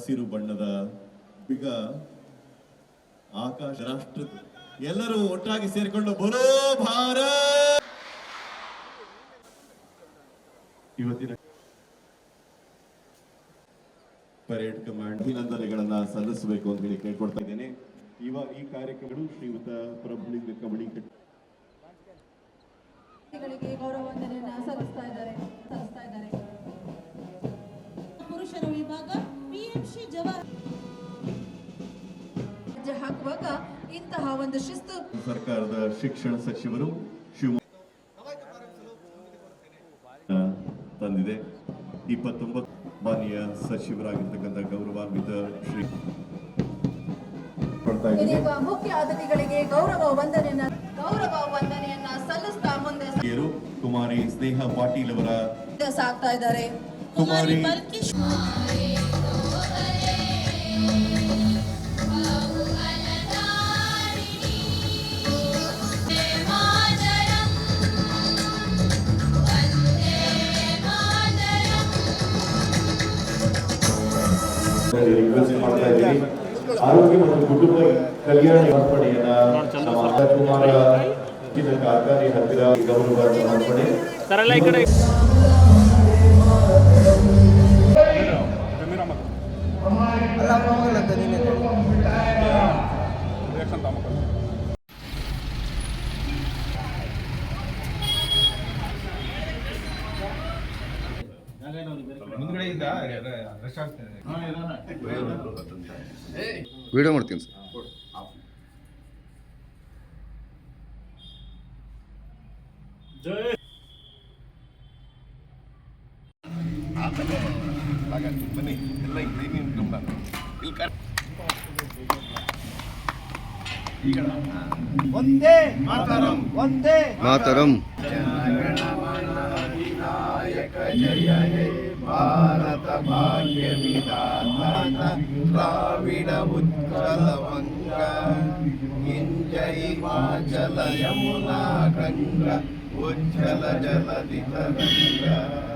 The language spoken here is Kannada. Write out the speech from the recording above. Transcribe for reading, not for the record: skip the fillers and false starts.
ಹಸಿರು ಬಣ್ಣದ ಬಿಗ ಆಕಾಶ ರಾಷ್ಟ್ರ ಎಲ್ಲರೂ ಒಟ್ಟಾಗಿ ಸೇರಿಕೊಂಡು ಬರೋ ಭಾರತ್ ಇವತ್ತಿನ ಪರೇಡ್ ಕಮಾಂಡ್ ಅಭಿನಂದನೆಗಳನ್ನ ಸಲ್ಲಿಸಬೇಕು ಅಂತ ಹೇಳಿ ಕೇಳ್ಕೊಳ್ತಾ ಇದ್ದೇನೆ. ಈ ಕಾರ್ಯಕ್ರಮಗಳು ಶ್ರೀಯುತ ಪ್ರಭುಲಿಂಗ ಕಬಳಿ ಗೌರವ ವಂದನೆಯನ್ನ ಸಲ್ಲಿಸ್ತಾ ಇದ್ದಾರೆ. ಪುರುಷರ ವಿಭಾಗ ಪಿಎಂಸಿ ಜವಾಹರ್ ಹಾಕುವಾಗ ಇಂತಹ ಒಂದು ಶಿಸ್ತು ಸರ್ಕಾರದ ಶಿಕ್ಷಣ ಸಚಿವರು ಶಿವಮೊಗ್ಗ ತಂದಿದೆ. 29 ಮಾನ್ಯ ಸಚಿವರಾಗಿರ್ತಕ್ಕಂಥ ಗೌರವಾನ್ವಿತ ಶ್ರೀ ಮುಖ್ಯ ಅತಿಥಿಗಳಿಗೆ ಗೌರವ ವಂದನೆಯನ್ನ ಸಲ್ಲಿಸ್ತಾ ಮುಂದೆ ಕುಮಾರಿ ಸ್ನೇಹ ಪಾಟೀಲ್ ಅವರ ಸಾಕ್ತಾ ಇದ್ದಾರೆ. ಕುಮಾರಿ ಆರೋಗ್ಯ ಮತ್ತು ಕುಟುಂಬ ಕಲ್ಯಾಣ ಸಮರ್ಪಣೆಯನ್ನ ಕುಮಾರ ಕಾರ್ಖಾನೆ ಹತ್ತಿರ ಗೌರವ ಸಮರ್ಪಣೆ ವಿಡಿಯೋ ಮಾಡ್ತೀನಿ ಸರ್. ವಂದೇ ಮಾತರಂ, ವಂದೇ ಮಾತರಂ. ನಾಯಕ ಜಯ ಹೇ ಭಾರತ ಭಾಗ್ಯ ವಿಧಾತ ದ್ರಾವಿಡ ಉಜ್ಜಲ ವಂಗ ಇಂಜೈ ಹಿಮಾಚಲ ಯಮುನಾ ಗಂಗಾ ಉಜ್ಜಲ ಜಲಧಿ ತರಂಗ.